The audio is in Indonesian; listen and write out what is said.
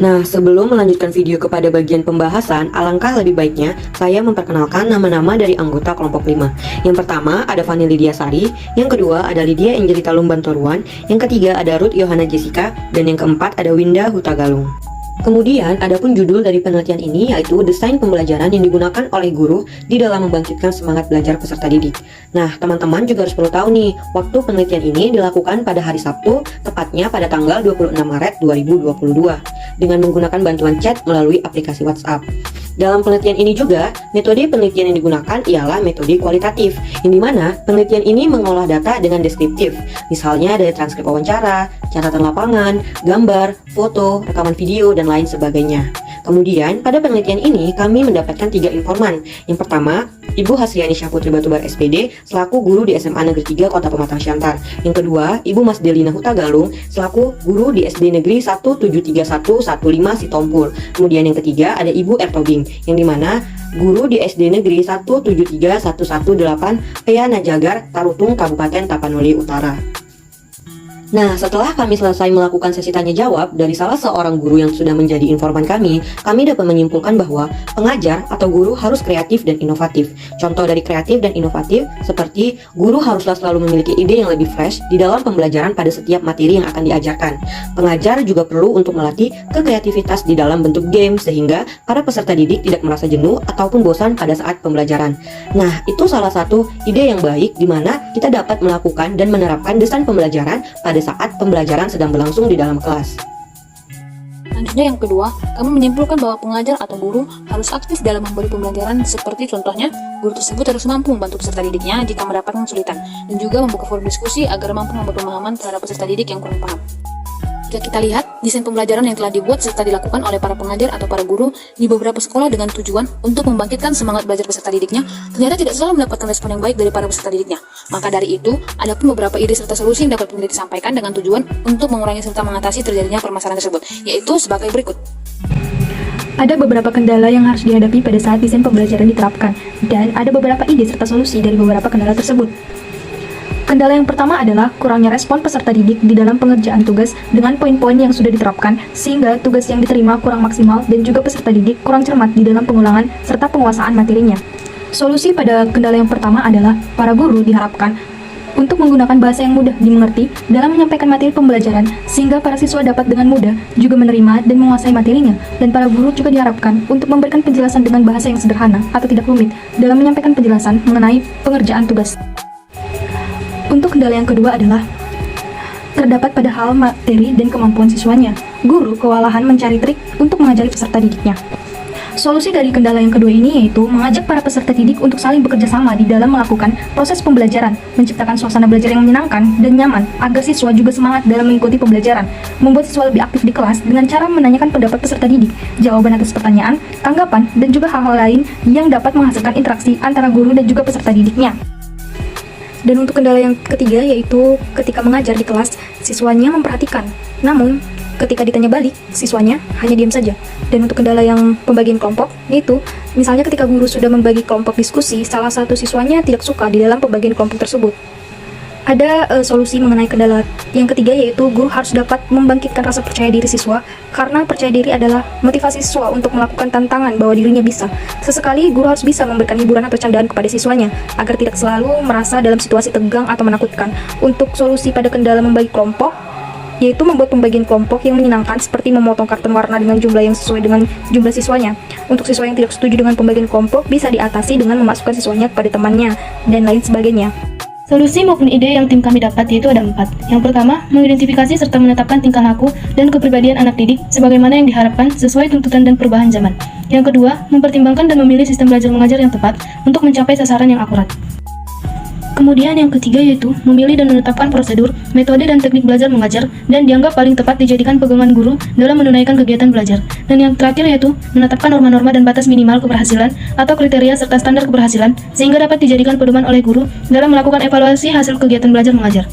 Nah, sebelum melanjutkan video kepada bagian pembahasan, alangkah lebih baiknya saya memperkenalkan nama-nama dari anggota kelompok 5. Yang pertama ada Fani Lydia Sari, yang kedua ada Lydia Angelita Lumbantoruan, yang ketiga ada Ruth Yohana Jessica, dan yang keempat ada Winda Hutagalung. Kemudian, adapun judul dari penelitian ini yaitu desain pembelajaran yang digunakan oleh guru di dalam membangkitkan semangat belajar peserta didik. Nah, teman-teman juga harus perlu tahu nih, waktu penelitian ini dilakukan pada hari Sabtu, tepatnya pada tanggal 26 Maret 2022, dengan menggunakan bantuan chat melalui aplikasi WhatsApp. Dalam penelitian ini juga, metode penelitian yang digunakan ialah metode kualitatif, yang dimana penelitian ini mengolah data dengan deskriptif, misalnya dari transkrip wawancara, catatan lapangan, gambar, foto, rekaman video, dan lain sebagainya. Kemudian, pada penelitian ini kami mendapatkan 3 informan. Yang pertama, Ibu Hasriani Syahputri Batubar SPD selaku guru di SMA Negeri 3 Kota Pematang Siantar. Yang kedua, Ibu Mas Delina Hutagalung selaku guru di SD Negeri 1731115 Sitompul. Kemudian yang ketiga ada Ibu Ertobing, yang dimana guru di SD Negeri 1731118 Pea Najagar, Tarutung, Kabupaten Tapanuli Utara. Nah, setelah kami selesai melakukan sesi tanya jawab dari salah seorang guru yang sudah menjadi informan kami dapat menyimpulkan bahwa pengajar atau guru harus kreatif dan inovatif. Contoh dari kreatif dan inovatif seperti guru haruslah selalu memiliki ide yang lebih fresh di dalam pembelajaran pada setiap materi yang akan diajarkan. Pengajar juga perlu untuk melatih kekreativitas di dalam bentuk game sehingga para peserta didik tidak merasa jenuh ataupun bosan pada saat pembelajaran. Nah, itu salah satu ide yang baik di mana kita dapat melakukan dan menerapkan desain pembelajaran pada saat pembelajaran sedang berlangsung di dalam kelas. Selanjutnya yang kedua, kami menyimpulkan bahwa pengajar atau guru harus aktif dalam memberi pembelajaran, seperti contohnya, guru tersebut harus mampu membantu peserta didiknya jika mendapatkan kesulitan, dan juga membuka forum diskusi agar mampu memberi pemahaman terhadap peserta didik yang kurang paham. Jika kita lihat, desain pembelajaran yang telah dibuat serta dilakukan oleh para pengajar atau para guru di beberapa sekolah dengan tujuan untuk membangkitkan semangat belajar peserta didiknya, ternyata tidak selalu mendapatkan respon yang baik dari para peserta didiknya. Maka dari itu, ada pun beberapa ide serta solusi yang dapat peneliti sampaikan dengan tujuan untuk mengurangi serta mengatasi terjadinya permasalahan tersebut, yaitu sebagai berikut. Ada beberapa kendala yang harus dihadapi pada saat desain pembelajaran diterapkan, dan ada beberapa ide serta solusi dari beberapa kendala tersebut. Kendala yang pertama adalah kurangnya respon peserta didik di dalam pengerjaan tugas dengan poin-poin yang sudah diterapkan, sehingga tugas yang diterima kurang maksimal dan juga peserta didik kurang cermat di dalam pengulangan serta penguasaan materinya. Solusi pada kendala yang pertama adalah para guru diharapkan untuk menggunakan bahasa yang mudah dimengerti dalam menyampaikan materi pembelajaran, sehingga para siswa dapat dengan mudah juga menerima dan menguasai materinya. Dan para guru juga diharapkan untuk memberikan penjelasan dengan bahasa yang sederhana atau tidak rumit dalam menyampaikan penjelasan mengenai pengerjaan tugas. Untuk kendala yang kedua adalah terdapat pada hal materi dan kemampuan siswanya. Guru kewalahan mencari trik untuk mengajari peserta didiknya. Solusi dari kendala yang kedua ini yaitu mengajak para peserta didik untuk saling bekerja sama di dalam melakukan proses pembelajaran, menciptakan suasana belajar yang menyenangkan dan nyaman agar siswa juga semangat dalam mengikuti pembelajaran, membuat siswa lebih aktif di kelas dengan cara menanyakan pendapat peserta didik, jawaban atas pertanyaan, tanggapan, dan juga hal-hal lain yang dapat menghasilkan interaksi antara guru dan juga peserta didiknya. Dan untuk kendala yang ketiga yaitu ketika mengajar di kelas, siswanya memperhatikan, namun ketika ditanya balik, siswanya hanya diam saja. Dan untuk kendala yang pembagian kelompok, yaitu misalnya ketika guru sudah membagi kelompok diskusi, salah satu siswanya tidak suka di dalam pembagian kelompok tersebut. Ada solusi mengenai kendala yang ketiga yaitu guru harus dapat membangkitkan rasa percaya diri siswa, karena percaya diri adalah motivasi siswa untuk melakukan tantangan bahwa dirinya bisa. Sesekali guru harus bisa memberikan hiburan atau candaan kepada siswanya agar tidak selalu merasa dalam situasi tegang atau menakutkan. Untuk solusi pada kendala membagi kelompok yaitu membuat pembagian kelompok yang menyenangkan, seperti memotong karton warna dengan jumlah yang sesuai dengan jumlah siswanya. Untuk siswa yang tidak setuju dengan pembagian kelompok bisa diatasi dengan memasukkan siswanya kepada temannya dan lain sebagainya. Solusi maupun ide yang tim kami dapat yaitu ada 4. Yang pertama, mengidentifikasi serta menetapkan tingkah laku dan kepribadian anak didik sebagaimana yang diharapkan sesuai tuntutan dan perubahan zaman. Yang kedua, mempertimbangkan dan memilih sistem belajar mengajar yang tepat untuk mencapai sasaran yang akurat. Kemudian yang ketiga yaitu memilih dan menetapkan prosedur, metode dan teknik belajar mengajar dan dianggap paling tepat dijadikan pegangan guru dalam menunaikan kegiatan belajar. Dan yang terakhir yaitu menetapkan norma-norma dan batas minimal keberhasilan atau kriteria serta standar keberhasilan sehingga dapat dijadikan pedoman oleh guru dalam melakukan evaluasi hasil kegiatan belajar mengajar.